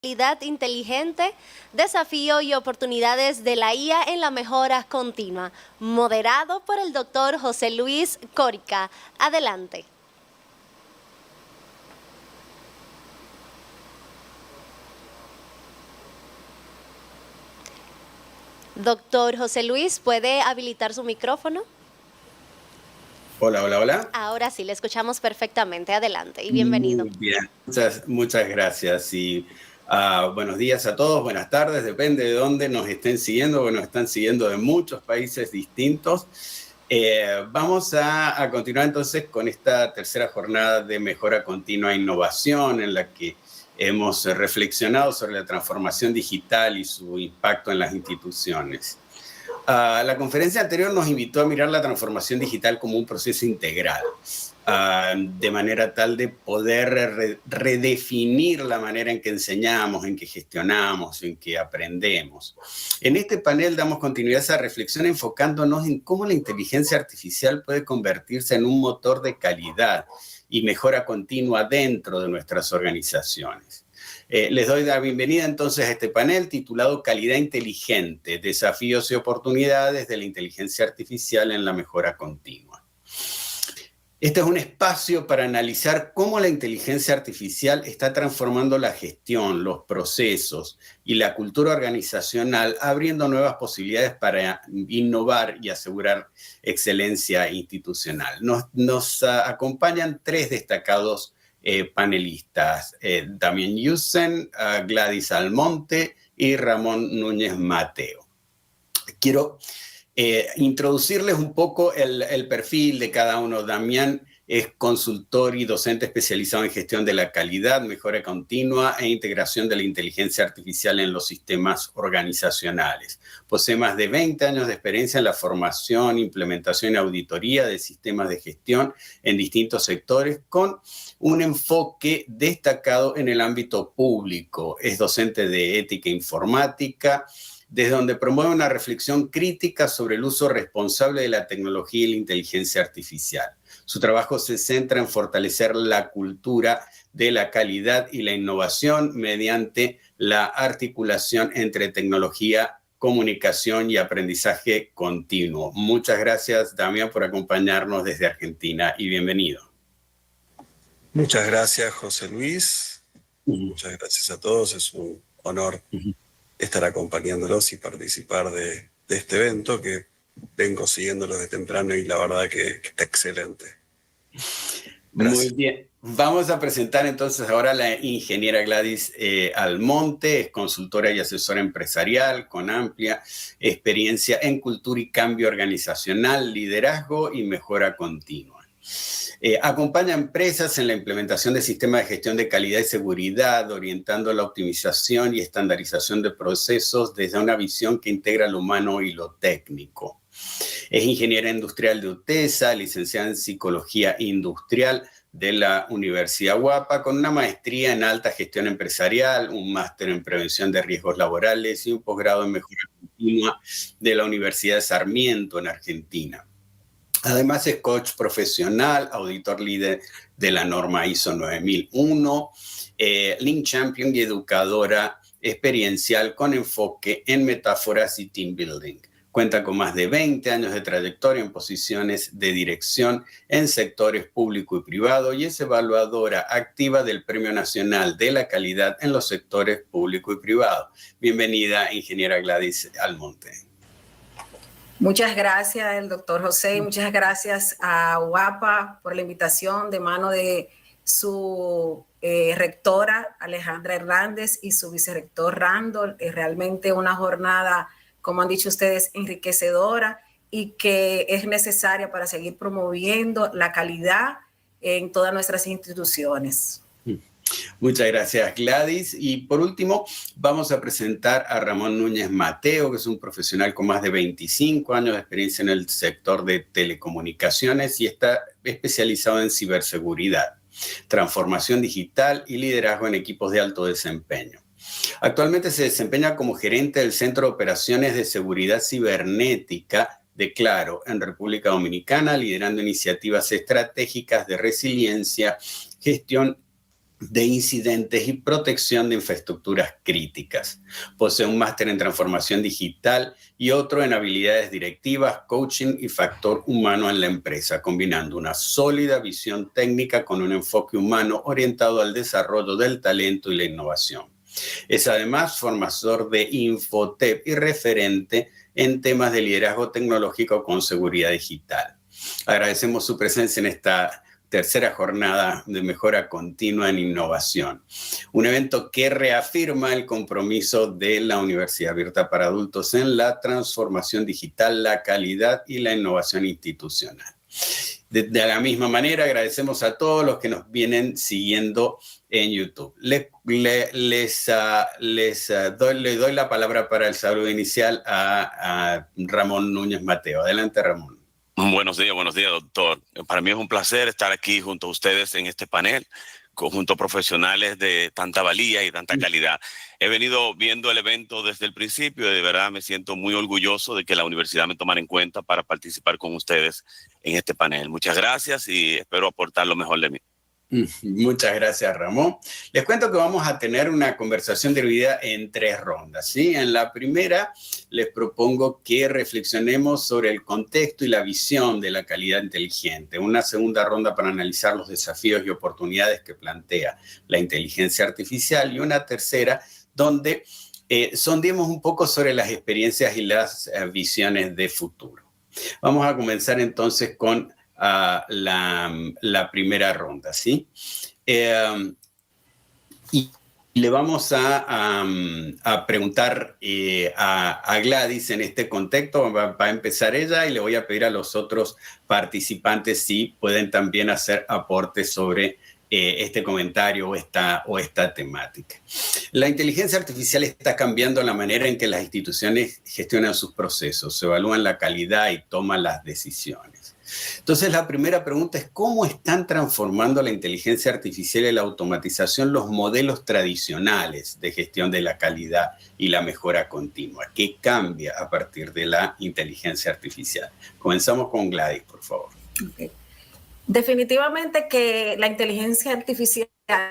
Realidad inteligente, desafío y oportunidades de la IA en la mejora continua, moderado por el doctor José Luis Córica. Adelante. Doctor José Luis, ¿puede habilitar su micrófono? Hola, hola, hola. Ahora sí, le escuchamos perfectamente. Adelante y bienvenido. Muy bien, muchas gracias y buenos días a todos, buenas tardes, depende de dónde nos estén siguiendo, porque nos están siguiendo de muchos países distintos. Vamos a continuar entonces con esta tercera jornada de mejora continua e innovación en la que hemos reflexionado sobre la transformación digital y su impacto en las instituciones. La conferencia anterior nos invitó a mirar la transformación digital como un proceso integral, de manera tal de poder redefinir la manera en que enseñamos, en que gestionamos, en que aprendemos. En este panel damos continuidad a esa reflexión enfocándonos en cómo la inteligencia artificial puede convertirse en un motor de calidad y mejora continua dentro de nuestras organizaciones. Les doy la bienvenida entonces a este panel titulado Calidad Inteligente, Desafíos y Oportunidades de la Inteligencia Artificial en la Mejora Continua. Este es un espacio para analizar cómo la inteligencia artificial está transformando la gestión, los procesos y la cultura organizacional, abriendo nuevas posibilidades para innovar y asegurar excelencia institucional. Nos acompañan tres destacados panelistas, Damián Yusen, Gladys Almonte y Ramón Núñez Mateo. Quiero introducirles un poco el perfil de cada uno. Damián es consultor y docente especializado en gestión de la calidad, mejora continua e integración de la inteligencia artificial en los sistemas organizacionales. Posee más de 20 años de experiencia en la formación, implementación y auditoría de sistemas de gestión en distintos sectores, con un enfoque destacado en el ámbito público. Es docente de ética informática, desde donde promueve una reflexión crítica sobre el uso responsable de la tecnología y la inteligencia artificial. Su trabajo se centra en fortalecer la cultura de la calidad y la innovación mediante la articulación entre tecnología, comunicación y aprendizaje continuo. Muchas gracias, Damián, por acompañarnos desde Argentina y bienvenido. Muchas gracias, José Luis. Muchas gracias a todos. Es un honor estar acompañándolos y participar de este evento que vengo siguiéndolo desde temprano y la verdad que está excelente. Gracias. Muy bien. Vamos a presentar entonces ahora a la ingeniera Gladys Almonte, es consultora y asesora empresarial con amplia experiencia en cultura y cambio organizacional, liderazgo y mejora continua. Acompaña a empresas en la implementación de sistemas de gestión de calidad y seguridad, orientando la optimización y estandarización de procesos desde una visión que integra lo humano y lo técnico. Es ingeniera industrial de UTESA, licenciada en psicología industrial de la Universidad UAPA, con una maestría en alta gestión empresarial, un máster en prevención de riesgos laborales y un posgrado en mejora continua de la Universidad de Sarmiento en Argentina. Además es coach profesional, auditor líder de la norma ISO 9001, Lean Champion y educadora experiencial con enfoque en metáforas y team building. Cuenta con más de 20 años de trayectoria en posiciones de dirección en sectores público y privado y es evaluadora activa del Premio Nacional de la Calidad en los sectores público y privado. Bienvenida, ingeniera Gladys Almonte. Muchas gracias, el doctor José, muchas gracias a UAPA por la invitación de mano de su rectora Alejandra Hernández y su vicerrector Randall. Es realmente una jornada, como han dicho ustedes, enriquecedora y que es necesaria para seguir promoviendo la calidad en todas nuestras instituciones. Muchas gracias, Gladys. Y por último, vamos a presentar a Ramón Núñez Mateo, que es un profesional con más de 25 años de experiencia en el sector de telecomunicaciones y está especializado en ciberseguridad, transformación digital y liderazgo en equipos de alto desempeño. Actualmente se desempeña como gerente del Centro de Operaciones de Seguridad Cibernética de Claro en República Dominicana, liderando iniciativas estratégicas de resiliencia, gestión de incidentes y protección de infraestructuras críticas. Posee un máster en transformación digital y otro en habilidades directivas, coaching y factor humano en la empresa, combinando una sólida visión técnica con un enfoque humano orientado al desarrollo del talento y la innovación. Es además formador de Infotep y referente en temas de liderazgo tecnológico con seguridad digital. Agradecemos su presencia en esta tercera jornada de mejora continua en innovación. Un evento que reafirma el compromiso de la Universidad Abierta para Adultos en la transformación digital, la calidad y la innovación institucional. De la misma manera, agradecemos a todos los que nos vienen siguiendo en YouTube. Le doy la palabra para el saludo inicial a Ramón Núñez Mateo. Adelante, Ramón. Buenos días, doctor. Para mí es un placer estar aquí junto a ustedes en este panel, junto a profesionales de tanta valía y tanta calidad. He venido viendo el evento desde el principio y de verdad me siento muy orgulloso de que la universidad me tomara en cuenta para participar con ustedes en este panel. Muchas gracias y espero aportar lo mejor de mí. Muchas gracias, Ramón. Les cuento que vamos a tener una conversación dividida en 3 rondas, ¿sí? En la primera, les propongo que reflexionemos sobre el contexto y la visión de la calidad inteligente. Una segunda ronda para analizar los desafíos y oportunidades que plantea la inteligencia artificial. Y una tercera, donde sondeemos un poco sobre las experiencias y las visiones de futuro. Vamos a comenzar entonces con la primera ronda, ¿sí? Y le vamos a preguntar a Gladys en este contexto, va a empezar ella y le voy a pedir a los otros participantes si pueden también hacer aportes sobre este comentario o esta temática. La inteligencia artificial está cambiando la manera en que las instituciones gestionan sus procesos, evalúan la calidad y toman las decisiones. Entonces, la primera pregunta es, ¿cómo están transformando la inteligencia artificial y la automatización los modelos tradicionales de gestión de la calidad y la mejora continua? ¿Qué cambia a partir de la inteligencia artificial? Comenzamos con Gladys, por favor. Okay. Definitivamente que la inteligencia artificial,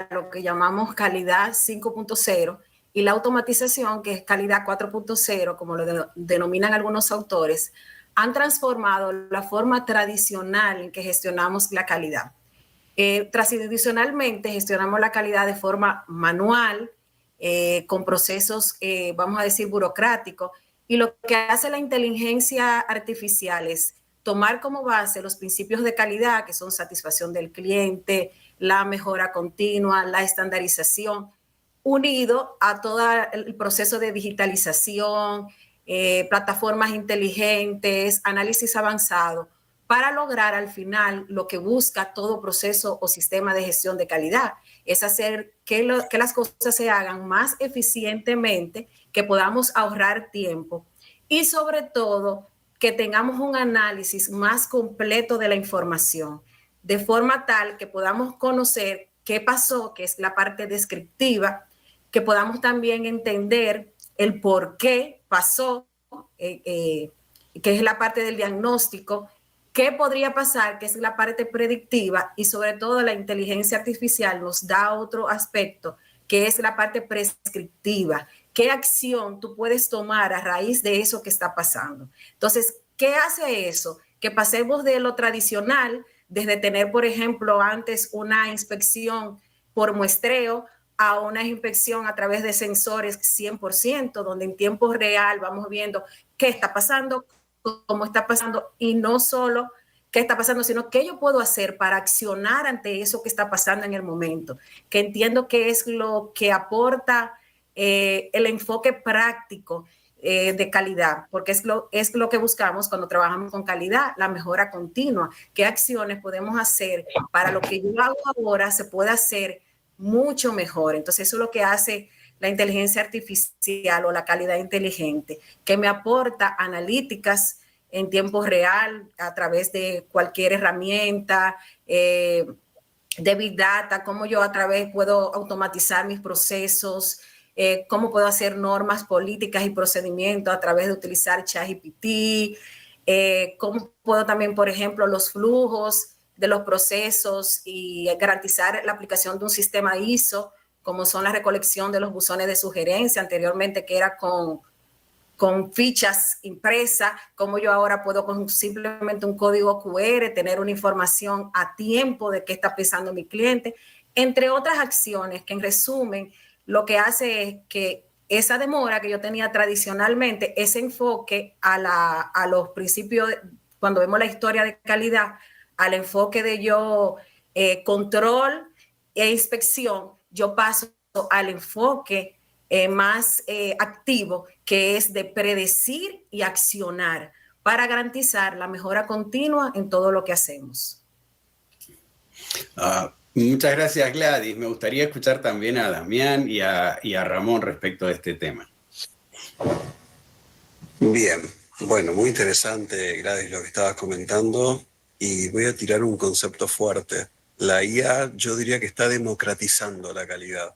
lo que llamamos calidad 5.0, y la automatización, que es calidad 4.0, como lo denominan algunos autores, han transformado la forma tradicional en que gestionamos la calidad. Tradicionalmente gestionamos la calidad de forma manual, con procesos, vamos a decir, burocráticos, y lo que hace la inteligencia artificial es tomar como base los principios de calidad, que son satisfacción del cliente, la mejora continua, la estandarización, unido a todo el proceso de digitalización, plataformas inteligentes, análisis avanzado, para lograr al final lo que busca todo proceso o sistema de gestión de calidad, es hacer que las cosas se hagan más eficientemente, que podamos ahorrar tiempo y sobre todo que tengamos un análisis más completo de la información, de forma tal que podamos conocer qué pasó, que es la parte descriptiva, que podamos también entender el por qué pasó, que es la parte del diagnóstico, qué podría pasar, que es la parte predictiva, y sobre todo la inteligencia artificial nos da otro aspecto, que es la parte prescriptiva. ¿Qué acción tú puedes tomar a raíz de eso que está pasando? Entonces, ¿qué hace eso? Que pasemos de lo tradicional, desde tener, por ejemplo, antes una inspección por muestreo, a una inspección a través de sensores 100%, donde en tiempo real vamos viendo qué está pasando, cómo está pasando, y no solo qué está pasando, sino qué yo puedo hacer para accionar ante eso que está pasando en el momento, que entiendo que es lo que aporta el enfoque práctico de calidad, porque es lo que buscamos cuando trabajamos con calidad, la mejora continua. ¿Qué acciones podemos hacer para lo que yo hago ahora se pueda hacer mucho mejor? Entonces, eso es lo que hace la inteligencia artificial o la calidad inteligente, que me aporta analíticas en tiempo real a través de cualquier herramienta, de Big Data, cómo yo a través puedo automatizar mis procesos, cómo puedo hacer normas, políticas y procedimientos a través de utilizar ChatGPT, cómo puedo también, por ejemplo, los flujos de los procesos y garantizar la aplicación de un sistema ISO, como son la recolección de los buzones de sugerencia, anteriormente que era con fichas impresas, como yo ahora puedo con simplemente un código QR tener una información a tiempo de qué está pensando mi cliente, entre otras acciones que en resumen lo que hace es que esa demora que yo tenía tradicionalmente, ese enfoque a los principios, cuando vemos la historia de calidad, al enfoque de control e inspección, yo paso al enfoque más activo, que es de predecir y accionar para garantizar la mejora continua en todo lo que hacemos. Muchas gracias, Gladys. Me gustaría escuchar también a Damián y a Ramón respecto de este tema. Bien, bueno, muy interesante, Gladys, lo que estabas comentando, y voy a tirar un concepto fuerte. La IA, yo diría que está democratizando la calidad.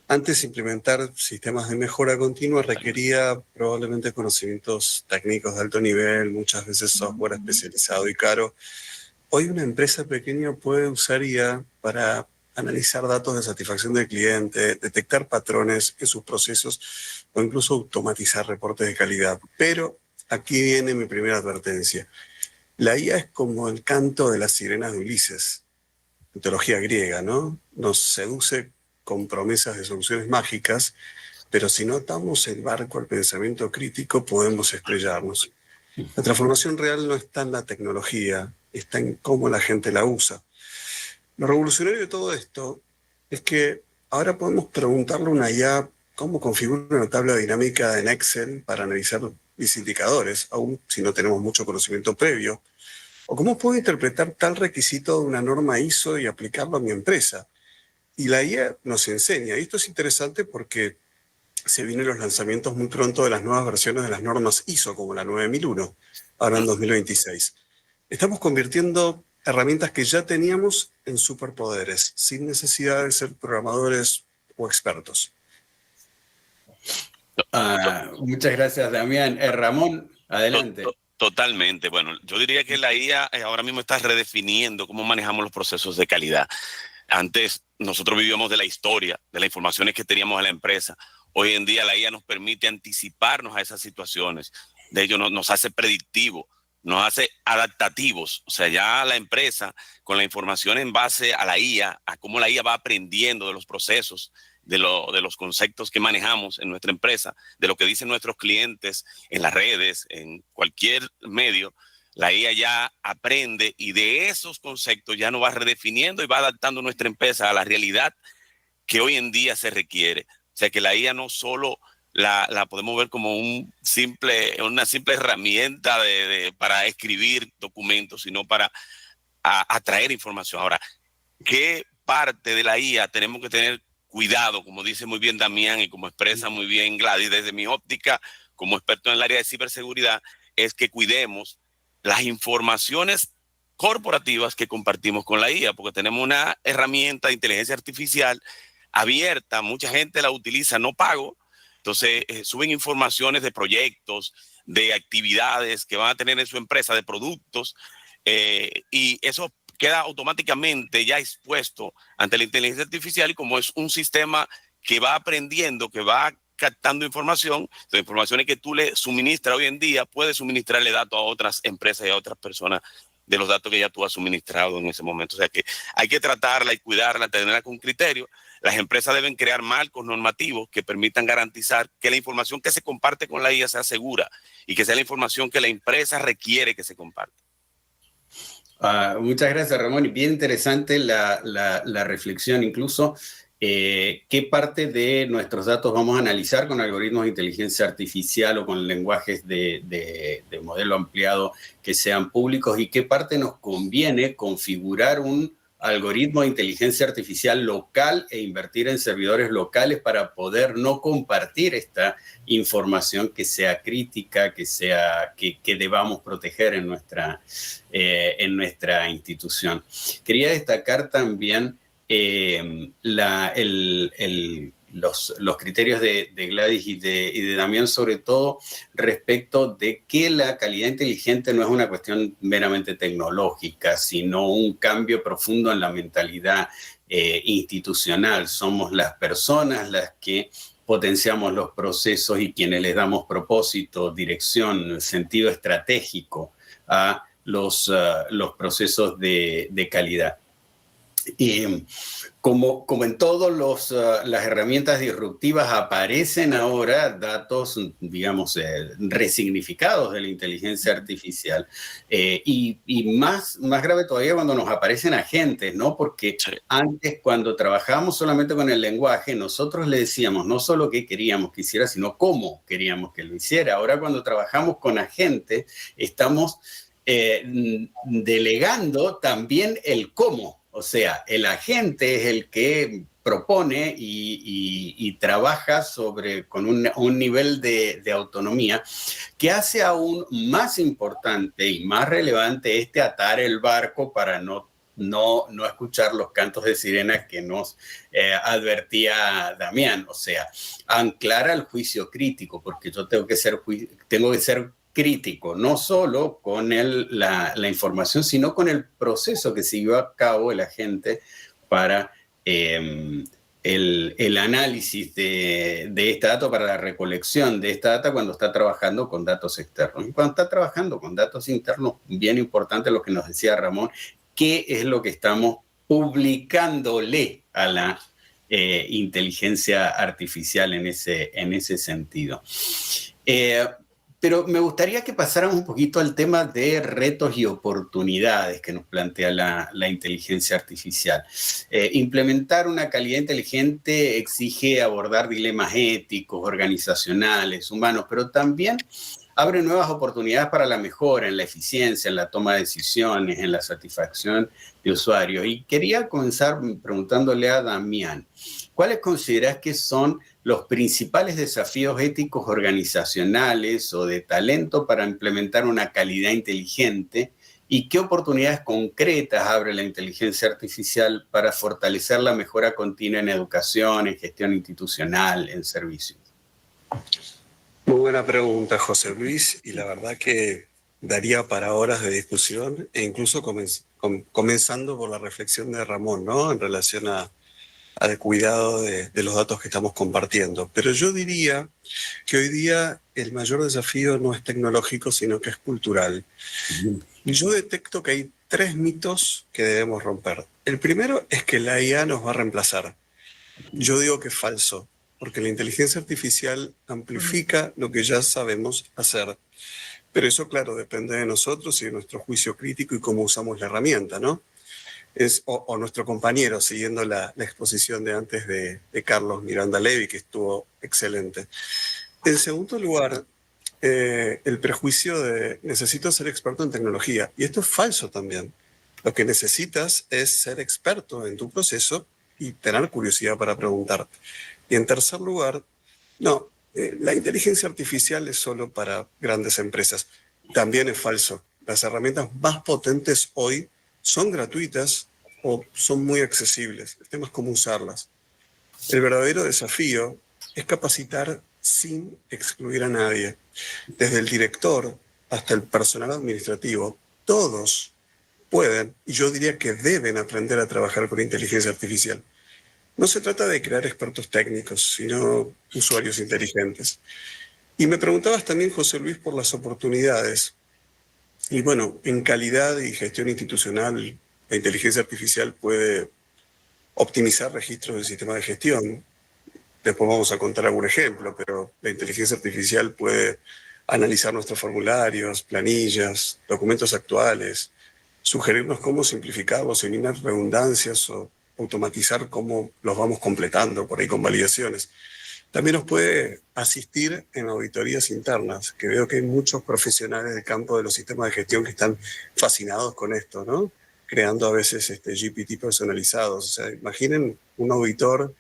Antes, implementar sistemas de mejora continua requería probablemente conocimientos técnicos de alto nivel, muchas veces software especializado y caro. Hoy una empresa pequeña puede usar IA para analizar datos de satisfacción del cliente, detectar patrones en sus procesos o incluso automatizar reportes de calidad. Pero aquí viene mi primera advertencia. La IA es como el canto de las sirenas de Ulises, mitología griega, ¿no? Nos seduce con promesas de soluciones mágicas, pero si no atamos el barco al pensamiento crítico podemos estrellarnos. La transformación real no está en la tecnología, está en cómo la gente la usa. Lo revolucionario de todo esto es que ahora podemos preguntarle a una IA cómo configura una tabla dinámica en Excel para analizar mis indicadores, aun si no tenemos mucho conocimiento previo, o cómo puedo interpretar tal requisito de una norma ISO y aplicarlo a mi empresa. Y la IA nos enseña, y esto es interesante porque se vienen los lanzamientos muy pronto de las nuevas versiones de las normas ISO, como la 9001, ahora en 2026. Estamos convirtiendo herramientas que ya teníamos en superpoderes, sin necesidad de ser programadores o expertos. Muchas gracias, Damián. Ramón, adelante. Totalmente. Bueno, yo diría que la IA ahora mismo está redefiniendo cómo manejamos los procesos de calidad. Antes nosotros vivíamos de la historia, de las informaciones que teníamos en la empresa. Hoy en día la IA nos permite anticiparnos a esas situaciones. De ello nos hace predictivos, nos hace adaptativos. O sea, ya la empresa con la información en base a la IA, a cómo la IA va aprendiendo de los procesos, de los conceptos que manejamos en nuestra empresa, de lo que dicen nuestros clientes en las redes, en cualquier medio, la IA ya aprende y de esos conceptos ya nos va redefiniendo y va adaptando nuestra empresa a la realidad que hoy en día se requiere. O sea que la IA no solo la podemos ver como una simple herramienta para escribir documentos, sino para atraer información. Ahora, ¿qué parte de la IA tenemos que tener cuidado, como dice muy bien Damián y como expresa muy bien Gladys, desde mi óptica como experto en el área de ciberseguridad, es que cuidemos las informaciones corporativas que compartimos con la IA, porque tenemos una herramienta de inteligencia artificial abierta, mucha gente la utiliza no pago, entonces suben informaciones de proyectos, de actividades que van a tener en su empresa, de productos, y eso queda automáticamente ya expuesto ante la inteligencia artificial, y como es un sistema que va aprendiendo, que va captando información, las informaciones que tú le suministras hoy en día, puedes suministrarle datos a otras empresas y a otras personas de los datos que ya tú has suministrado en ese momento. O sea que hay que tratarla y cuidarla, tenerla con criterio. Las empresas deben crear marcos normativos que permitan garantizar que la información que se comparte con la IA sea segura y que sea la información que la empresa requiere que se comparta. Muchas gracias, Ramón. Y bien interesante la reflexión, incluso qué parte de nuestros datos vamos a analizar con algoritmos de inteligencia artificial o con lenguajes de modelo ampliado que sean públicos y qué parte nos conviene configurar un algoritmo de inteligencia artificial local e invertir en servidores locales para poder no compartir esta información que sea crítica, que debamos proteger en nuestra institución. Quería destacar también los criterios de Gladys y de Damián, sobre todo respecto de que la calidad inteligente no es una cuestión meramente tecnológica, sino un cambio profundo en la mentalidad institucional. Somos las personas las que potenciamos los procesos y quienes les damos propósito, dirección, sentido estratégico a los procesos de calidad. Y como en todas las herramientas disruptivas aparecen ahora datos, digamos, resignificados de la inteligencia artificial. Y más grave todavía cuando nos aparecen agentes, ¿no? Porque antes, cuando trabajábamos solamente con el lenguaje, nosotros le decíamos no solo qué queríamos que hiciera, sino cómo queríamos que lo hiciera. Ahora, cuando trabajamos con agentes, estamos delegando también el cómo. O sea, el agente es el que propone y trabaja con un nivel de autonomía que hace aún más importante y más relevante atar el barco para no escuchar los cantos de sirena que nos advertía Damián. O sea, anclar al juicio crítico, porque yo tengo que ser crítico, no solo con la información, sino con el proceso que siguió a cabo el agente para el análisis de esta data, para la recolección de esta data cuando está trabajando con datos externos. Y cuando está trabajando con datos internos, bien importante lo que nos decía Ramón, qué es lo que estamos publicándole a la inteligencia artificial en ese sentido. Pero me gustaría que pasáramos un poquito al tema de retos y oportunidades que nos plantea la inteligencia artificial. Implementar una calidad inteligente exige abordar dilemas éticos, organizacionales, humanos, pero también abre nuevas oportunidades para la mejora en la eficiencia, en la toma de decisiones, en la satisfacción de usuarios. Y quería comenzar preguntándole a Damián, ¿cuáles consideras que son los principales desafíos éticos organizacionales o de talento para implementar una calidad inteligente y qué oportunidades concretas abre la inteligencia artificial para fortalecer la mejora continua en educación, en gestión institucional, en servicios? Muy buena pregunta, José Luis, y la verdad que daría para horas de discusión e incluso comenzando por la reflexión de Ramón, ¿no? En relación al cuidado de los datos que estamos compartiendo. Pero yo diría que hoy día el mayor desafío no es tecnológico, sino que es cultural. Y yo detecto que hay 3 mitos que debemos romper. El primero es que la IA nos va a reemplazar. Yo digo que es falso, porque la inteligencia artificial amplifica lo que ya sabemos hacer. Pero eso, claro, depende de nosotros y de nuestro juicio crítico y cómo usamos la herramienta, ¿no? O nuestro compañero, siguiendo la exposición de antes de Carlos Miranda Levy, que estuvo excelente. En segundo lugar, el prejuicio de necesito ser experto en tecnología. Y esto es falso también. Lo que necesitas es ser experto en tu proceso y tener curiosidad para preguntar. Y en tercer lugar, no, la inteligencia artificial es solo para grandes empresas. También es falso. Las herramientas más potentes hoy son gratuitas o son muy accesibles. El tema es cómo usarlas. El verdadero desafío es capacitar sin excluir a nadie. Desde el director hasta el personal administrativo, todos pueden, y yo diría que deben aprender a trabajar con inteligencia artificial. No se trata de crear expertos técnicos, sino usuarios inteligentes. Y me preguntabas también, José Luis, por las oportunidades. Y bueno, en calidad y gestión institucional, la inteligencia artificial puede optimizar registros del sistema de gestión. Después vamos a contar algún ejemplo, pero la inteligencia artificial puede analizar nuestros formularios, planillas, documentos actuales, sugerirnos cómo simplificarlos, eliminar redundancias o automatizar cómo los vamos completando por ahí con validaciones. También nos puede asistir en auditorías internas, que veo que hay muchos profesionales del campo de los sistemas de gestión que están fascinados con esto, ¿no? Creando a veces GPT personalizados. O sea, imaginen un auditor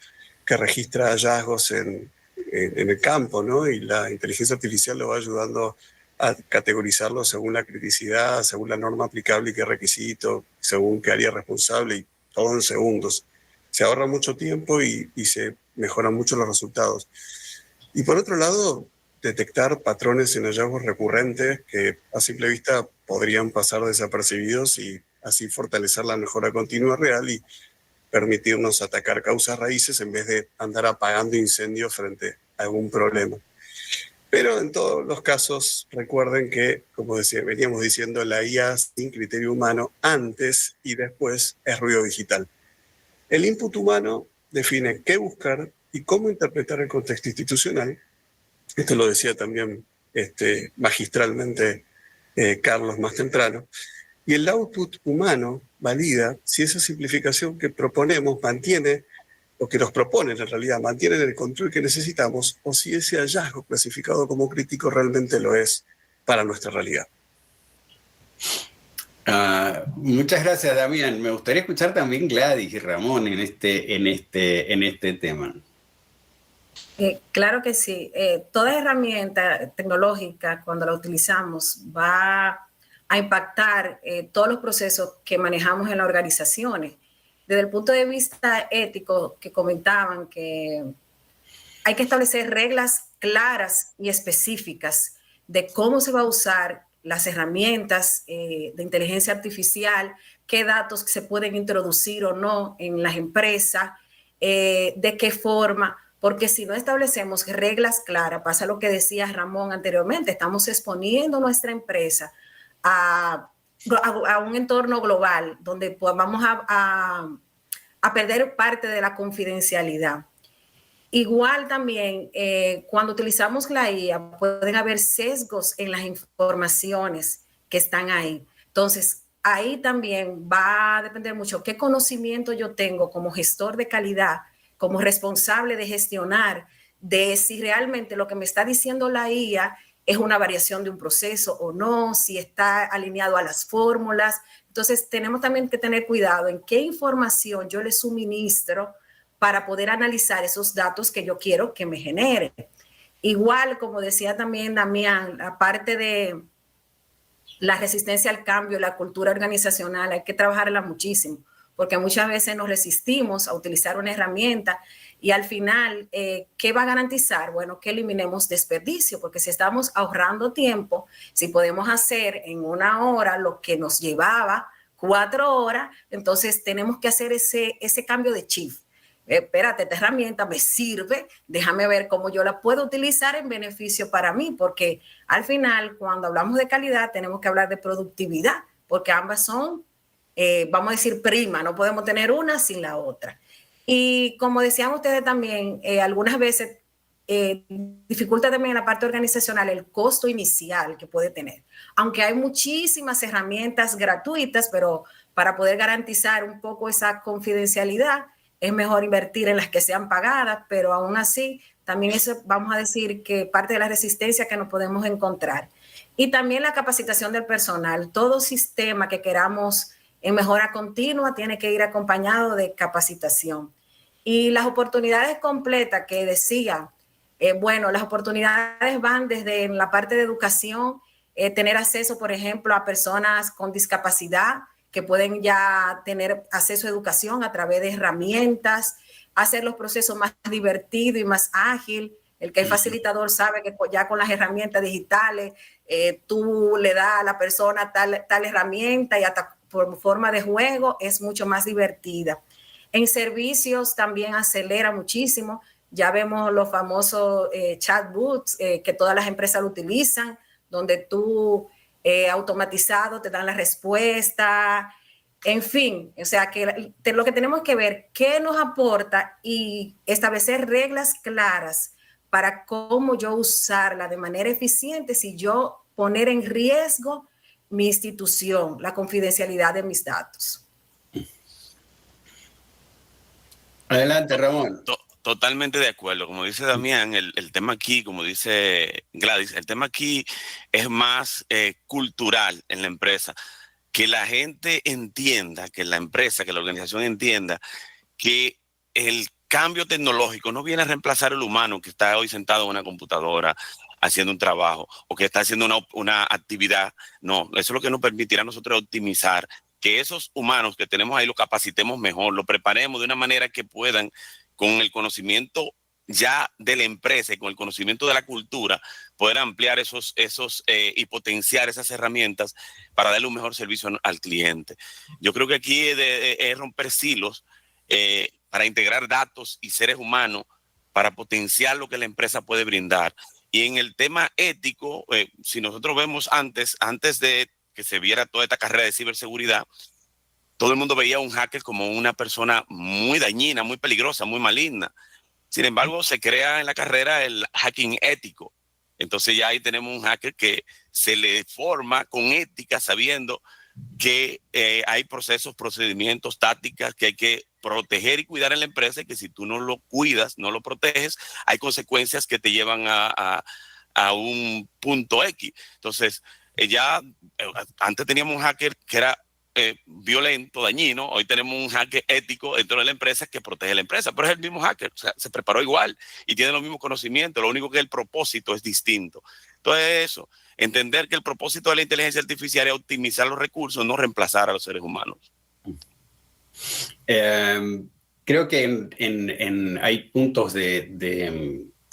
que registra hallazgos en el campo, ¿no? Y la inteligencia artificial lo va ayudando a categorizarlo según la criticidad, según la norma aplicable y qué requisito, según qué área responsable, y todo en segundos. se ahorra mucho tiempo y se mejoran mucho los resultados. Y por otro lado, detectar patrones en hallazgos recurrentes que a simple vista podrían pasar desapercibidos y así fortalecer la mejora continua real y permitirnos atacar causas raíces en vez de andar apagando incendios frente a algún problema. Pero en todos los casos, recuerden que, como veníamos diciendo, la IA sin criterio humano antes y después es ruido digital. El input humano define qué buscar y cómo interpretar el contexto institucional. Esto lo decía también magistralmente Carlos más temprano. Y el output humano valida si esa simplificación que proponemos mantiene, o que nos proponen en realidad, mantienen el control que necesitamos, o si ese hallazgo clasificado como crítico realmente lo es para nuestra realidad. Muchas gracias, Damián. Me gustaría escuchar también Gladys y Ramón en este tema. Claro que sí. Toda herramienta tecnológica, cuando la utilizamos, va a impactar todos los procesos que manejamos en las organizaciones. Desde el punto de vista ético, que comentaban que hay que establecer reglas claras y específicas de cómo se va a usar las herramientas de inteligencia artificial, qué datos se pueden introducir o no en las empresas, de qué forma, porque si no establecemos reglas claras, pasa lo que decía Ramón anteriormente, estamos exponiendo nuestra empresa a un entorno global donde pues vamos a perder parte de la confidencialidad. Igual también, cuando utilizamos la IA, pueden haber sesgos en las informaciones que están ahí. Entonces, ahí también va a depender mucho qué conocimiento yo tengo como gestor de calidad, como responsable de gestionar, de si realmente lo que me está diciendo la IA es una variación de un proceso o no, si está alineado a las fórmulas. Entonces, tenemos también que tener cuidado en qué información yo le suministro para poder analizar esos datos que yo quiero que me genere. Igual, como decía también Damián, aparte de la resistencia al cambio, la cultura organizacional, hay que trabajarla muchísimo, porque muchas veces nos resistimos a utilizar una herramienta y al final, ¿qué va a garantizar? Bueno, que eliminemos desperdicio, porque si estamos ahorrando tiempo, si podemos hacer en 1 hora lo que nos llevaba 4 horas, entonces tenemos que hacer ese cambio de chip. Espérate, esta herramienta me sirve, déjame ver cómo yo la puedo utilizar en beneficio para mí, porque al final, cuando hablamos de calidad, tenemos que hablar de productividad, porque ambas son, vamos a decir, prima, no podemos tener una sin la otra. Y como decían ustedes también, algunas veces dificulta también en la parte organizacional el costo inicial que puede tener. Aunque hay muchísimas herramientas gratuitas, pero para poder garantizar un poco esa confidencialidad, es mejor invertir en las que sean pagadas, pero aún así, también eso vamos a decir que parte de la resistencia que nos podemos encontrar. Y también la capacitación del personal. Todo sistema que queramos en mejora continua tiene que ir acompañado de capacitación. Y las oportunidades completas que decía, bueno, las oportunidades van desde la parte de educación, tener acceso, por ejemplo, a personas con discapacidad, que pueden ya tener acceso a educación a través de herramientas, hacer los procesos más divertidos y más ágil. El que es facilitador sabe que ya con las herramientas digitales, tú le das a la persona tal herramienta y hasta por forma de juego es mucho más divertida. En servicios también acelera muchísimo. Ya vemos los famosos chatbots que todas las empresas lo utilizan, donde tú automatizado te dan la respuesta, en fin, o sea que lo que tenemos que ver qué nos aporta y establecer reglas claras para cómo yo usarla de manera eficiente si yo poner en riesgo mi institución, la confidencialidad de mis datos. Adelante, Ramón. Totalmente de acuerdo. Como dice Damián, el tema aquí, como dice Gladys, el tema aquí es más cultural en la empresa. Que la gente entienda, que la empresa, que la organización entienda que el cambio tecnológico no viene a reemplazar al humano que está hoy sentado en una computadora haciendo un trabajo o que está haciendo una actividad. No, eso es lo que nos permitirá a nosotros optimizar que esos humanos que tenemos ahí los capacitemos mejor, los preparemos de una manera que puedan, con el conocimiento ya de la empresa y con el conocimiento de la cultura, poder ampliar y potenciar esas herramientas para darle un mejor servicio al cliente. Yo creo que aquí es romper silos para integrar datos y seres humanos para potenciar lo que la empresa puede brindar. Y en el tema ético, si nosotros vemos antes de que se viera toda esta carrera de ciberseguridad, todo el mundo veía a un hacker como una persona muy dañina, muy peligrosa, muy maligna. Sin embargo, se crea en la carrera el hacking ético. Entonces ya ahí tenemos un hacker que se le forma con ética, sabiendo que hay procesos, procedimientos, tácticas que hay que proteger y cuidar en la empresa, y que si tú no lo cuidas, no lo proteges, hay consecuencias que te llevan a un punto X. Entonces, antes teníamos un hacker que era violento, dañino. Hoy tenemos un hacker ético dentro de la empresa que protege la empresa, pero es el mismo hacker, o sea, se preparó igual y tiene los mismos conocimientos, lo único que el propósito es distinto. Entonces eso, entender que el propósito de la inteligencia artificial es optimizar los recursos, no reemplazar a los seres humanos. Creo que hay puntos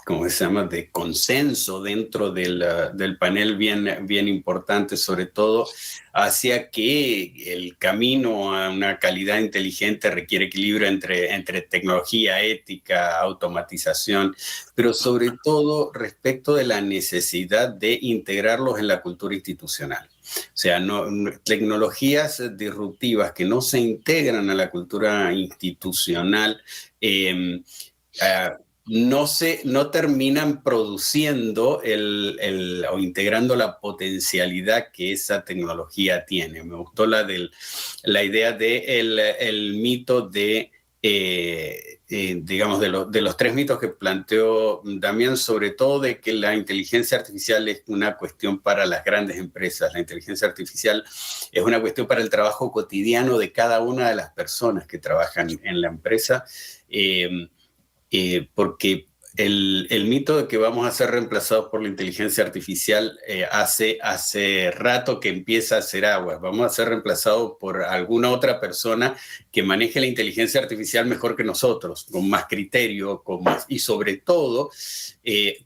¿cómo se llama?, de consenso dentro del panel bien importante, sobre todo hacia que el camino a una calidad inteligente requiere equilibrio entre tecnología, ética, automatización, pero sobre todo respecto de la necesidad de integrarlos en la cultura institucional. O sea, tecnologías disruptivas que no se integran a la cultura institucional no terminan produciendo o integrando la potencialidad que esa tecnología tiene. Me gustó la idea del mito digamos, de los tres mitos que planteó Damián, sobre todo de que la inteligencia artificial es una cuestión para las grandes empresas. La inteligencia artificial es una cuestión para el trabajo cotidiano de cada una de las personas que trabajan en la empresa. Porque el mito de que vamos a ser reemplazados por la inteligencia artificial hace rato que empieza a hacer agua. Vamos a ser reemplazados por alguna otra persona que maneje la inteligencia artificial mejor que nosotros, con más criterio, y sobre todo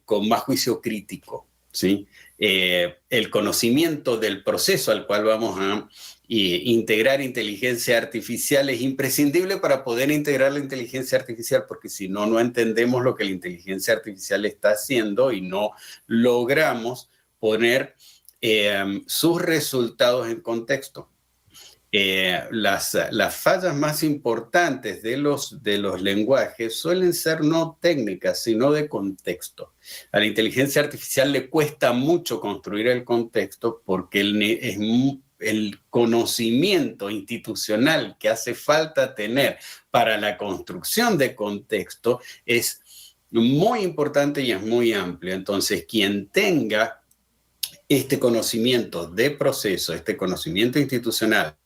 con más juicio crítico, ¿sí? El conocimiento del proceso al cual vamos a integrar inteligencia artificial es imprescindible para poder integrar la inteligencia artificial, porque si no, no entendemos lo que la inteligencia artificial está haciendo y no logramos poner sus resultados en contexto. Las fallas más importantes de los lenguajes suelen ser no técnicas, sino de contexto. A la inteligencia artificial le cuesta mucho construir el contexto porque el conocimiento institucional que hace falta tener para la construcción de contexto es muy importante y es muy amplio. Entonces, quien tenga este conocimiento de proceso, este conocimiento institucional,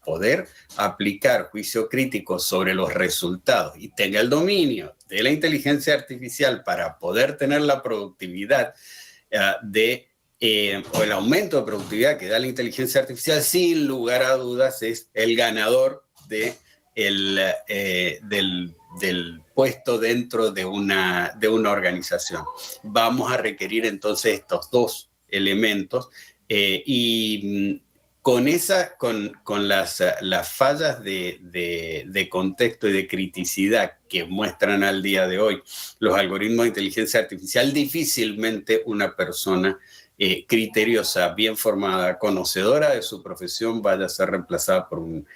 poder aplicar juicio crítico sobre los resultados y tenga el dominio de la inteligencia artificial para poder tener la productividad o el aumento de productividad que da la inteligencia artificial, sin lugar a dudas es el ganador del puesto dentro de una organización. Vamos a requerir entonces estos dos elementos y con las fallas de contexto y de criticidad que muestran al día de hoy los algoritmos de inteligencia artificial, difícilmente una persona criteriosa, bien formada, conocedora de su profesión vaya a ser reemplazada por un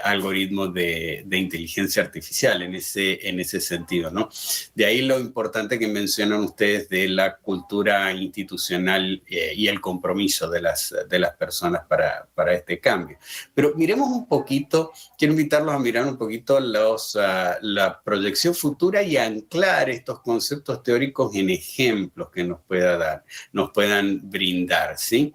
algoritmo de inteligencia artificial en ese sentido, ¿no? De ahí lo importante que mencionan ustedes de la cultura institucional y el compromiso de las personas para este cambio. Pero miremos un poquito, quiero invitarlos a mirar un poquito la proyección futura y anclar estos conceptos teóricos en ejemplos que nos puedan brindar, ¿sí?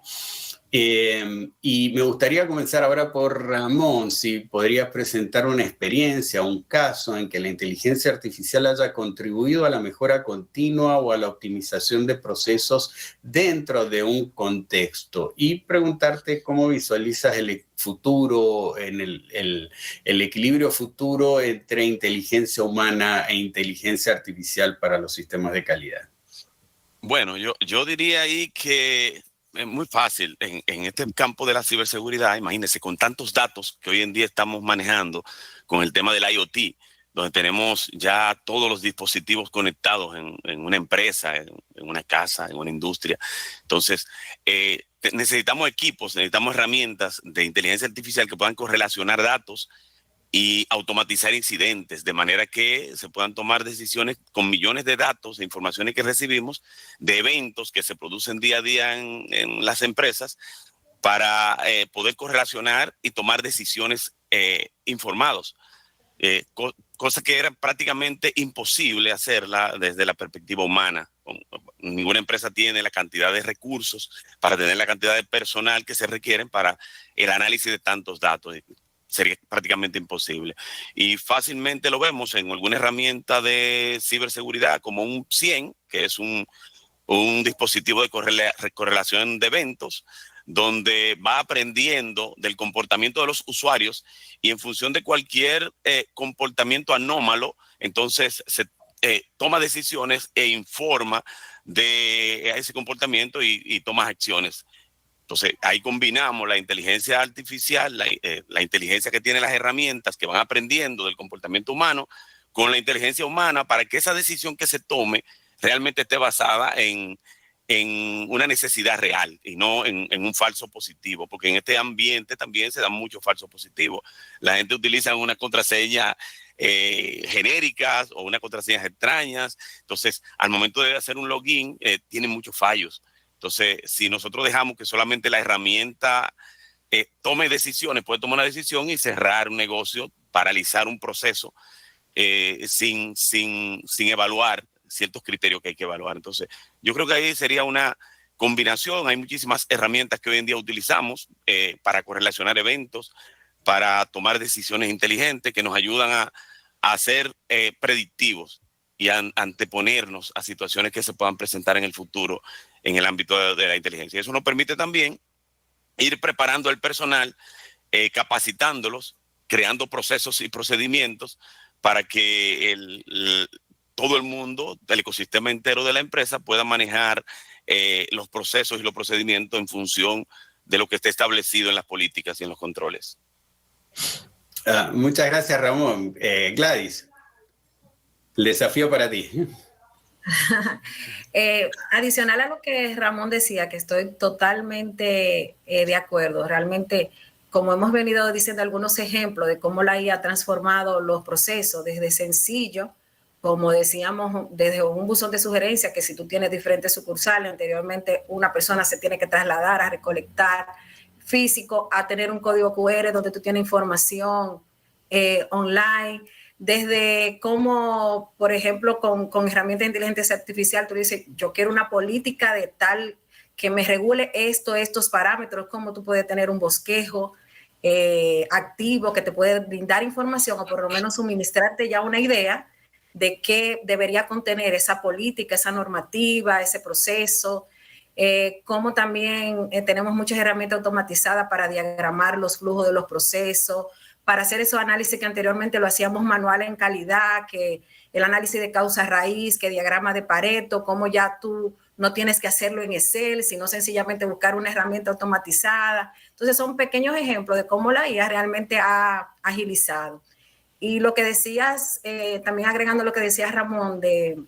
Y me gustaría comenzar ahora por Ramón, si podrías presentar una experiencia, un caso en que la inteligencia artificial haya contribuido a la mejora continua o a la optimización de procesos dentro de un contexto, y preguntarte cómo visualizas el futuro, en el equilibrio futuro entre inteligencia humana e inteligencia artificial para los sistemas de calidad. Bueno, yo diría ahí que es muy fácil en este campo de la ciberseguridad. Imagínense, con tantos datos que hoy en día estamos manejando con el tema del IoT, donde tenemos ya todos los dispositivos conectados en una empresa, en una casa, en una industria. Entonces, necesitamos equipos, necesitamos herramientas de inteligencia artificial que puedan correlacionar datos y automatizar incidentes, de manera que se puedan tomar decisiones con millones de datos, de informaciones que recibimos, de eventos que se producen día a día en las empresas, para poder correlacionar y tomar decisiones informados. Cosa que era prácticamente imposible hacerla desde la perspectiva humana. Ninguna empresa tiene la cantidad de recursos para tener la cantidad de personal que se requieren para el análisis de tantos datos. Sería prácticamente imposible. Y fácilmente lo vemos en alguna herramienta de ciberseguridad como un CIEM, que es un dispositivo de correlación de eventos, donde va aprendiendo del comportamiento de los usuarios, y en función de cualquier comportamiento anómalo, entonces se toma decisiones e informa de ese comportamiento y toma acciones. Entonces, ahí combinamos la inteligencia artificial, la inteligencia que tiene las herramientas que van aprendiendo del comportamiento humano, con la inteligencia humana, para que esa decisión que se tome realmente esté basada en una necesidad real y no en un falso positivo, porque en este ambiente también se dan muchos falsos positivos. La gente utiliza una contraseña genéricas o unas contraseñas extrañas. Entonces, al momento de hacer un login, tiene muchos fallos. Entonces, si nosotros dejamos que solamente la herramienta tome decisiones, puede tomar una decisión y cerrar un negocio, paralizar un proceso sin evaluar ciertos criterios que hay que evaluar. Entonces, yo creo que ahí sería una combinación. Hay muchísimas herramientas que hoy en día utilizamos para correlacionar eventos, para tomar decisiones inteligentes que nos ayudan a ser predictivos y a anteponernos a situaciones que se puedan presentar en el futuro en el ámbito de la inteligencia. Eso nos permite también ir preparando al personal, capacitándolos, creando procesos y procedimientos para que todo el mundo, el ecosistema entero de la empresa, pueda manejar los procesos y los procedimientos en función de lo que esté establecido en las políticas y en los controles. Muchas gracias, Ramón. Gladys, el desafío para ti. Adicional a lo que Ramón decía, que estoy totalmente de acuerdo. Realmente, como hemos venido diciendo algunos ejemplos de cómo la IA ha transformado los procesos desde sencillo, como decíamos, desde un buzón de sugerencias, que si tú tienes diferentes sucursales, anteriormente una persona se tiene que trasladar a recolectar físico, a tener un código QR donde tú tienes información online, desde cómo, por ejemplo, con herramientas de inteligencia artificial, tú dices, yo quiero una política de tal que me regule estos parámetros, como tú puedes tener un bosquejo activo que te puede brindar información o por lo menos suministrarte ya una idea de qué debería contener esa política, esa normativa, ese proceso. Como también tenemos muchas herramientas automatizadas para diagramar los flujos de los procesos, para hacer esos análisis que anteriormente lo hacíamos manual en calidad, que el análisis de causa raíz, que diagrama de Pareto, como ya tú no tienes que hacerlo en Excel, sino sencillamente buscar una herramienta automatizada. Entonces son pequeños ejemplos de cómo la IA realmente ha agilizado. Y lo que decías, también agregando lo que decía Ramón, de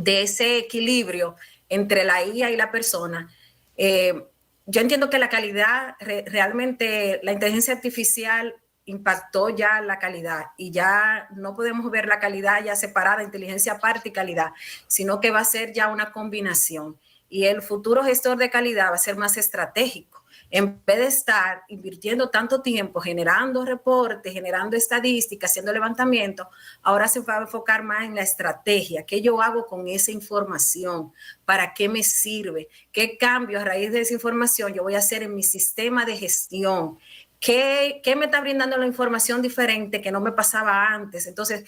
ese equilibrio entre la IA y la persona, yo entiendo que la calidad, realmente la inteligencia artificial impactó ya la calidad y ya no podemos ver la calidad ya separada, inteligencia aparte y calidad, sino que va a ser ya una combinación. Y el futuro gestor de calidad va a ser más estratégico. En vez de estar invirtiendo tanto tiempo generando reportes, generando estadísticas, haciendo levantamiento, ahora se va a enfocar más en la estrategia. ¿Qué yo hago con esa información? ¿Para qué me sirve? ¿Qué cambios a raíz de esa información yo voy a hacer en mi sistema de gestión? ¿Qué me está brindando la información diferente que no me pasaba antes? Entonces,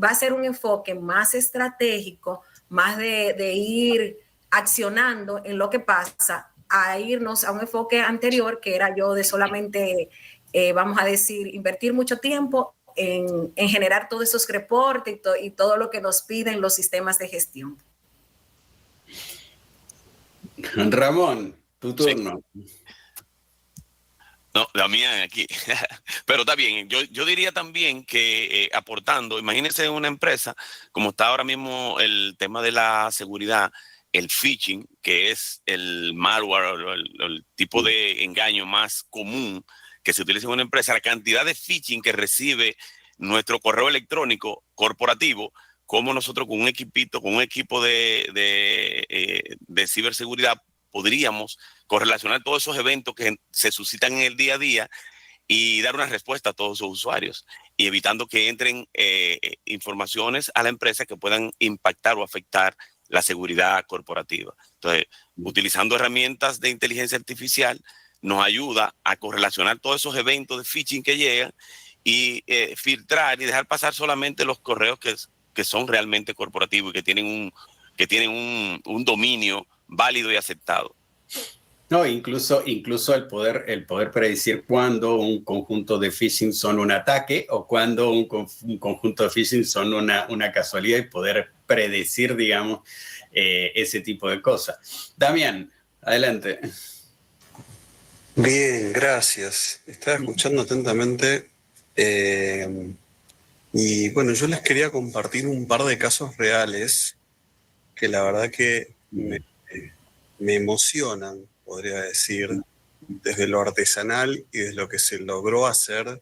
va a ser un enfoque más estratégico, más de ir accionando en lo que pasa, a irnos a un enfoque anterior que era yo de solamente, vamos a decir, invertir mucho tiempo en generar todos esos reportes y todo lo que nos piden los sistemas de gestión. Ramón, tu turno. Sí. No, la mía aquí. Pero está bien. Yo diría también que aportando, imagínense una empresa, como está ahora mismo el tema de la seguridad, el phishing, que es el malware, el tipo de engaño más común que se utiliza en una empresa, la cantidad de phishing que recibe nuestro correo electrónico corporativo, como nosotros con un equipito, con un equipo de ciberseguridad, podríamos correlacionar todos esos eventos que se suscitan en el día a día y dar una respuesta a todos esos usuarios, y evitando que entren informaciones a la empresa que puedan impactar o afectar la seguridad corporativa. Entonces, utilizando herramientas de inteligencia artificial, nos ayuda a correlacionar todos esos eventos de phishing que llegan y filtrar y dejar pasar solamente los correos que son realmente corporativos y que tienen un dominio válido y aceptado. No, incluso el poder predecir cuándo un conjunto de phishing son un ataque o cuándo un conjunto de phishing son una casualidad, y poder predecir, digamos, ese tipo de cosas. Damián, adelante. Bien, gracias. Estaba escuchando atentamente y bueno, yo les quería compartir un par de casos reales que la verdad que me emocionan, podría decir, desde lo artesanal y desde lo que se logró hacer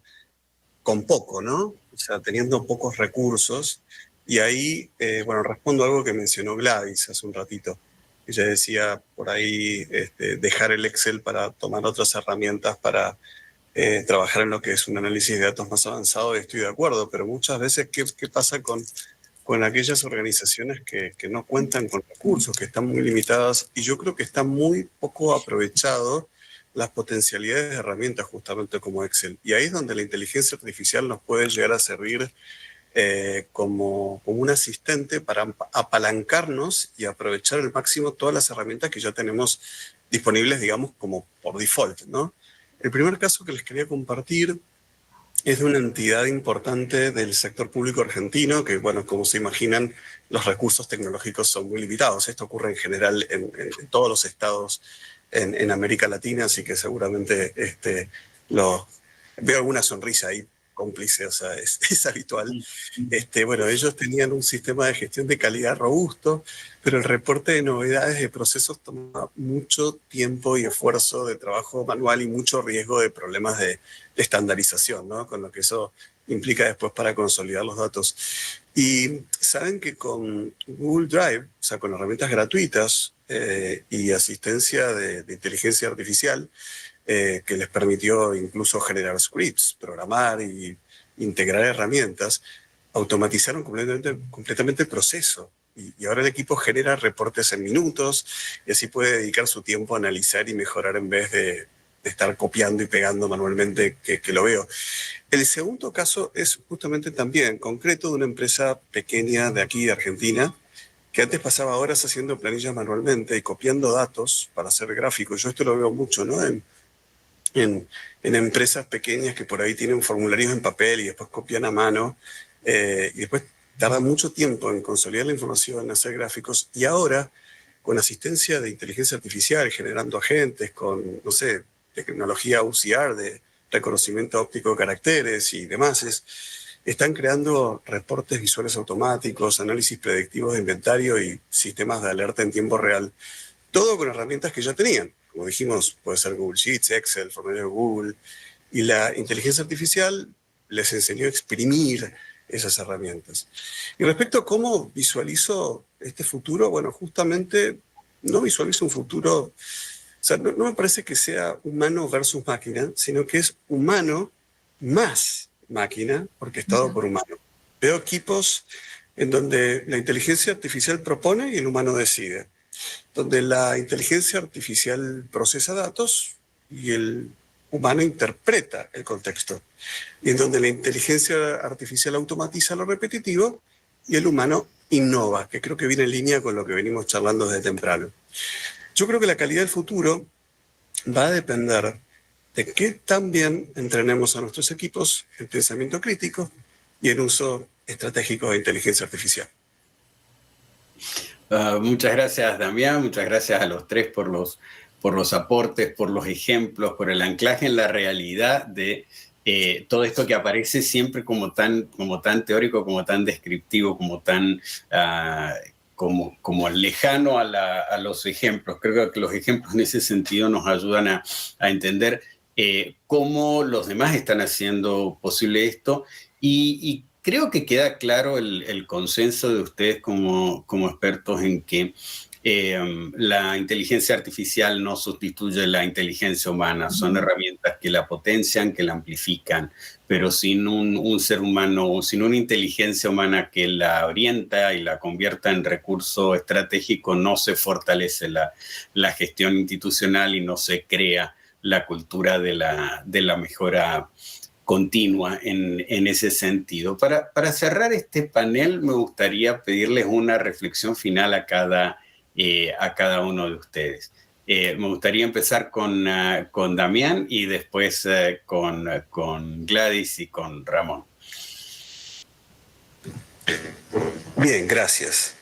con poco, ¿no? O sea, teniendo pocos recursos. Y ahí, bueno, respondo a algo que mencionó Gladys hace un ratito. Ella decía por ahí dejar el Excel para tomar otras herramientas para trabajar en lo que es un análisis de datos más avanzado, y estoy de acuerdo, pero muchas veces, ¿qué pasa con aquellas organizaciones que no cuentan con recursos, que están muy limitadas? Y yo creo que está muy poco aprovechado las potencialidades de herramientas justamente como Excel. Y ahí es donde la inteligencia artificial nos puede llegar a servir como un asistente para apalancarnos y aprovechar al máximo todas las herramientas que ya tenemos disponibles, digamos, como por default, ¿no? El primer caso que les quería compartir es de una entidad importante del sector público argentino, que, bueno, como se imaginan, los recursos tecnológicos son muy limitados. Esto ocurre en general en todos los estados en América Latina, así que seguramente veo alguna sonrisa ahí cómplice, o sea, es habitual. Bueno, ellos tenían un sistema de gestión de calidad robusto, pero el reporte de novedades de procesos tomaba mucho tiempo y esfuerzo de trabajo manual y mucho riesgo de problemas de estandarización, ¿no? Con lo que eso implica después para consolidar los datos. Y saben que con Google Drive, o sea, con herramientas gratuitas y asistencia de inteligencia artificial, que les permitió incluso generar scripts, programar y integrar herramientas, automatizaron completamente el proceso. Y ahora el equipo genera reportes en minutos y así puede dedicar su tiempo a analizar y mejorar en vez de estar copiando y pegando manualmente, que lo veo. El segundo caso es justamente también concreto de una empresa pequeña de aquí, de Argentina, que antes pasaba horas haciendo planillas manualmente y copiando datos para hacer gráficos. Yo esto lo veo mucho, ¿no? En empresas pequeñas que por ahí tienen formularios en papel y después copian a mano, y después tarda mucho tiempo en consolidar la información, en hacer gráficos, y ahora con asistencia de inteligencia artificial, generando agentes con, no sé, tecnología OCR de reconocimiento óptico de caracteres y demás, están creando reportes visuales automáticos, análisis predictivos de inventario y sistemas de alerta en tiempo real, todo con herramientas que ya tenían. Como dijimos, puede ser Google Sheets, Excel, formulario de Google. Y la inteligencia artificial les enseñó a exprimir esas herramientas. Y respecto a cómo visualizo este futuro, bueno, justamente no visualizo un futuro, o sea, no me parece que sea humano versus máquina, sino que es humano más máquina orquestado por humano. Veo equipos en donde la inteligencia artificial propone y el humano decide, donde la inteligencia artificial procesa datos y el humano interpreta el contexto, y en donde la inteligencia artificial automatiza lo repetitivo y el humano innova, que creo que viene en línea con lo que venimos charlando desde temprano. Yo creo que la calidad del futuro va a depender de qué tan bien entrenemos a nuestros equipos en pensamiento crítico y en uso estratégico de inteligencia artificial. Muchas gracias, Damián. Muchas gracias a los tres por los aportes, por los ejemplos, por el anclaje en la realidad de todo esto que aparece siempre como tan teórico, como tan descriptivo, como tan como lejano a los ejemplos. Creo que los ejemplos en ese sentido nos ayudan a entender cómo los demás están haciendo posible esto, y creo que queda claro el consenso de ustedes como expertos en que la inteligencia artificial no sustituye la inteligencia humana, son herramientas que la potencian, que la amplifican, pero sin un ser humano, sin una inteligencia humana que la orienta y la convierta en recurso estratégico, no se fortalece la gestión institucional y no se crea la cultura de la mejora continua en ese sentido. Para cerrar este panel, me gustaría pedirles una reflexión final a cada uno de ustedes. Me gustaría empezar con Damián y después con Gladys y con Ramón. Bien, gracias.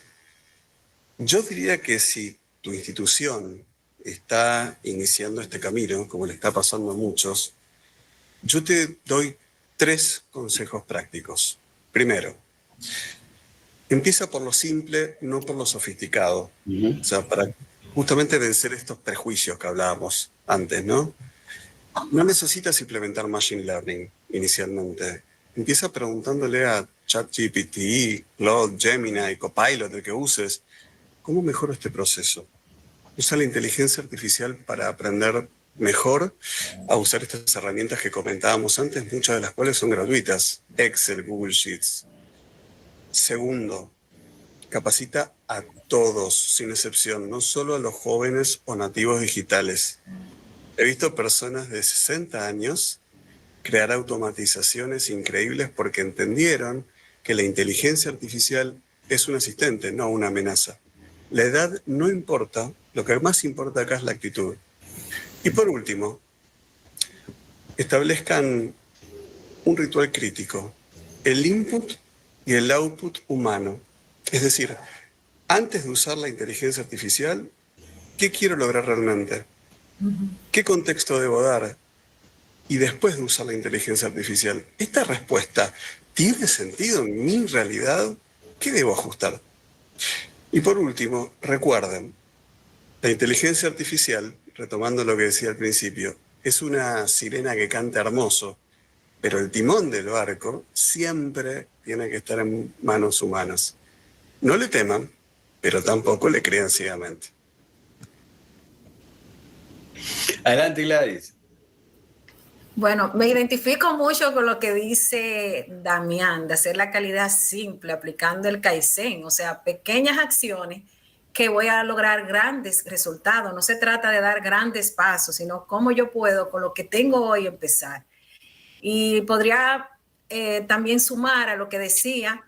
Yo diría que si tu institución está iniciando este camino, como le está pasando a muchos, yo te doy 3 consejos prácticos. Primero, empieza por lo simple, no por lo sofisticado. O sea, para justamente vencer estos prejuicios que hablábamos antes, ¿no? No necesitas implementar Machine Learning inicialmente. Empieza preguntándole a ChatGPT, Claude, Gemini, Copilot, el que uses, ¿cómo mejoro este proceso? Usa la inteligencia artificial para aprender mejor a usar estas herramientas que comentábamos antes, muchas de las cuales son gratuitas. Excel, Google Sheets. Segundo, capacita a todos, sin excepción, no solo a los jóvenes o nativos digitales. He visto personas de 60 años crear automatizaciones increíbles porque entendieron que la inteligencia artificial es un asistente, no una amenaza. La edad no importa, lo que más importa acá es la actitud. Y por último, establezcan un ritual crítico, el input y el output humano. Es decir, antes de usar la inteligencia artificial, ¿qué quiero lograr realmente? ¿Qué contexto debo dar? Y después de usar la inteligencia artificial, ¿esta respuesta tiene sentido en mi realidad? ¿Qué debo ajustar? Y por último, recuerden, la inteligencia artificial, retomando lo que decía al principio, es una sirena que canta hermoso, pero el timón del barco siempre tiene que estar en manos humanas. No le teman, pero tampoco le crean ciegamente. Adelante, Gladys. Bueno, me identifico mucho con lo que dice Damián, de hacer la calidad simple, aplicando el Kaizen, o sea, pequeñas acciones que voy a lograr grandes resultados. No se trata de dar grandes pasos, sino cómo yo puedo con lo que tengo hoy empezar. Y podría también sumar a lo que decía,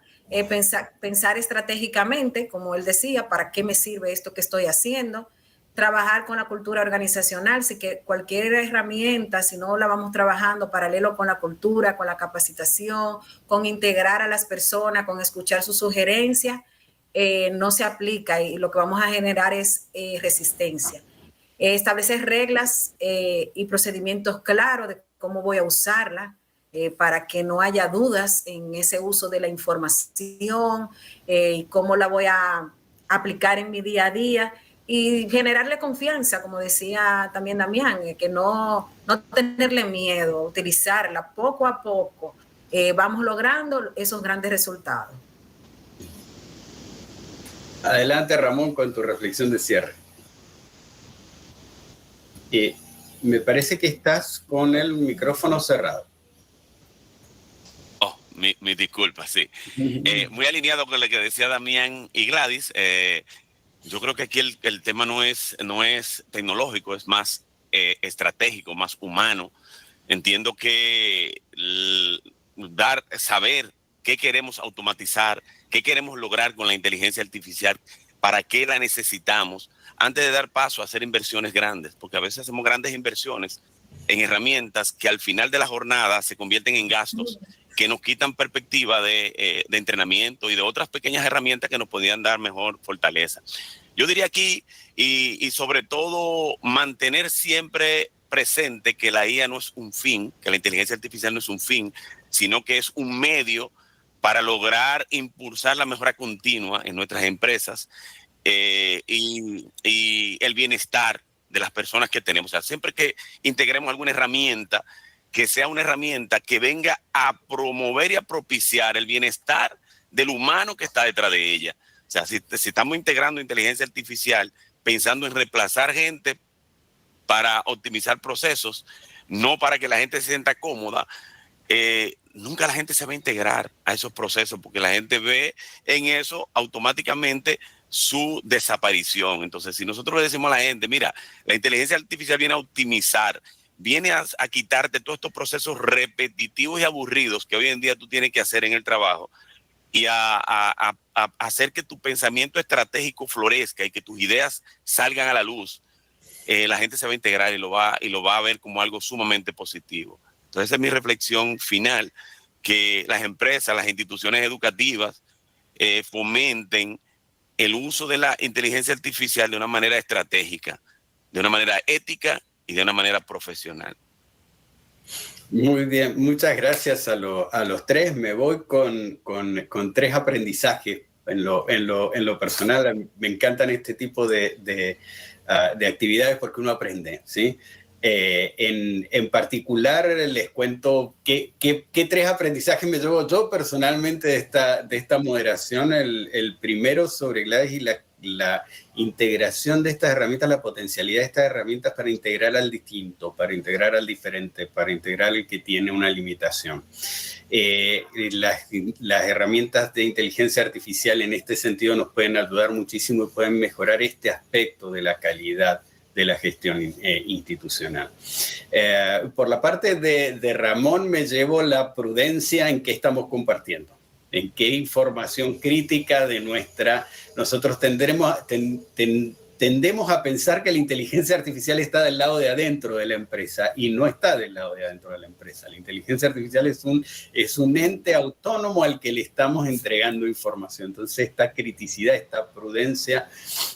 pensar estratégicamente, como él decía, ¿para qué me sirve esto que estoy haciendo? Trabajar con la cultura organizacional, así que cualquier herramienta, si no la vamos trabajando paralelo con la cultura, con la capacitación, con integrar a las personas, con escuchar sus sugerencias, no se aplica y lo que vamos a generar es resistencia. Establecer reglas y procedimientos claros de cómo voy a usarla para que no haya dudas en ese uso de la información y cómo la voy a aplicar en mi día a día. Y generarle confianza, como decía también Damián, que no tenerle miedo, utilizarla poco a poco, vamos logrando esos grandes resultados. Adelante, Ramón, con tu reflexión de cierre. Me parece que estás con el micrófono cerrado. Oh, mi disculpa, sí. Muy alineado con lo que decía Damián y Gladys. Yo creo que aquí el tema no es tecnológico, es más estratégico, más humano. Entiendo que saber qué queremos automatizar, qué queremos lograr con la inteligencia artificial, para qué la necesitamos, antes de dar paso a hacer inversiones grandes, porque a veces hacemos grandes inversiones en herramientas que al final de la jornada se convierten en gastos que nos quitan perspectiva de entrenamiento y de otras pequeñas herramientas que nos podían dar mejor fortaleza. Yo diría aquí, y sobre todo, mantener siempre presente que la IA no es un fin, que la inteligencia artificial no es un fin, sino que es un medio para lograr impulsar la mejora continua en nuestras empresas y el bienestar de las personas que tenemos. O sea, siempre que integremos alguna herramienta, que sea una herramienta que venga a promover y a propiciar el bienestar del humano que está detrás de ella. O sea, si estamos integrando inteligencia artificial pensando en reemplazar gente para optimizar procesos, no para que la gente se sienta cómoda, nunca la gente se va a integrar a esos procesos, porque la gente ve en eso automáticamente su desaparición. Entonces, si nosotros le decimos a la gente, mira, la inteligencia artificial viene a optimizar, viene a quitarte todos estos procesos repetitivos y aburridos que hoy en día tú tienes que hacer en el trabajo, y a hacer que tu pensamiento estratégico florezca y que tus ideas salgan a la luz, la gente se va a integrar y lo va a ver como algo sumamente positivo. Entonces, esa es mi reflexión final, que las empresas, las instituciones educativas fomenten el uso de la inteligencia artificial de una manera estratégica, de una manera ética y de una manera profesional. Muy bien, muchas gracias a los tres. Me voy con tres aprendizajes en lo personal. Me encantan este tipo de actividades porque uno aprende, ¿sí? En particular, les cuento qué tres aprendizajes me llevo yo personalmente de esta moderación. El primero sobre Gladys y la integración de estas herramientas, la potencialidad de estas herramientas para integrar al distinto, para integrar al diferente, para integrar al que tiene una limitación. Las herramientas de inteligencia artificial en este sentido nos pueden ayudar muchísimo y pueden mejorar este aspecto de la calidad de la gestión institucional. Por la parte de Ramón, me llevo la prudencia en qué estamos compartiendo, en qué información crítica de nosotros tendemos a pensar que la inteligencia artificial está del lado de adentro de la empresa, y no está del lado de adentro de la empresa. La inteligencia artificial es un ente autónomo al que le estamos entregando información. Entonces, esta criticidad, esta prudencia,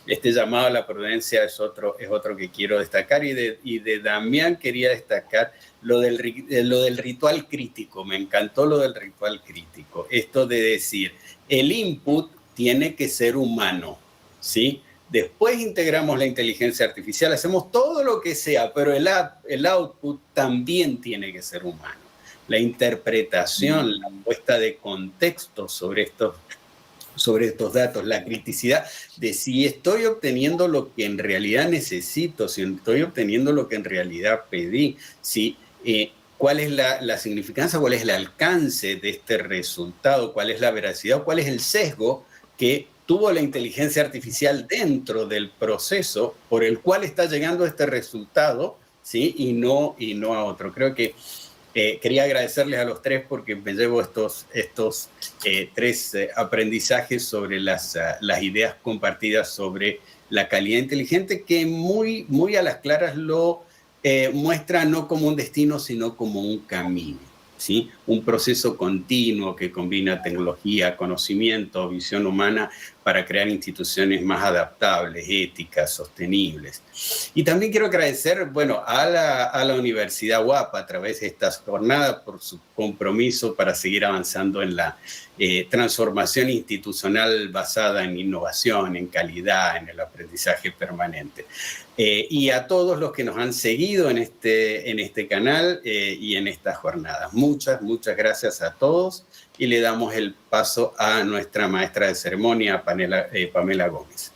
este llamado a la prudencia es otro que quiero destacar. Y de Damián quería destacar lo del ritual crítico. Me encantó lo del ritual crítico. Esto de decir, el input tiene que ser humano, ¿sí? Después integramos la inteligencia artificial, hacemos todo lo que sea, pero el output también tiene que ser humano. La interpretación, la puesta de contexto sobre estos datos, la criticidad de si estoy obteniendo lo que en realidad necesito, si estoy obteniendo lo que en realidad pedí, cuál es la significancia, cuál es el alcance de este resultado, cuál es la veracidad, cuál es el sesgo que tuvo la inteligencia artificial dentro del proceso por el cual está llegando a este resultado, ¿sí? y no a otro. Creo que quería agradecerles a los tres porque me llevo estos tres aprendizajes sobre las ideas compartidas sobre la calidad inteligente, que muy, muy a las claras lo muestra no como un destino, sino como un camino, ¿sí? Un proceso continuo que combina tecnología, conocimiento, visión humana, para crear instituciones más adaptables, éticas, sostenibles. Y también quiero agradecer, bueno, a la Universidad UAPA a través de estas jornadas por su compromiso para seguir avanzando en la transformación institucional basada en innovación, en calidad, en el aprendizaje permanente. Y a todos los que nos han seguido en este canal y en estas jornadas. Muchas gracias a todos y le damos el paso a nuestra maestra de ceremonia, Pamela Gómez.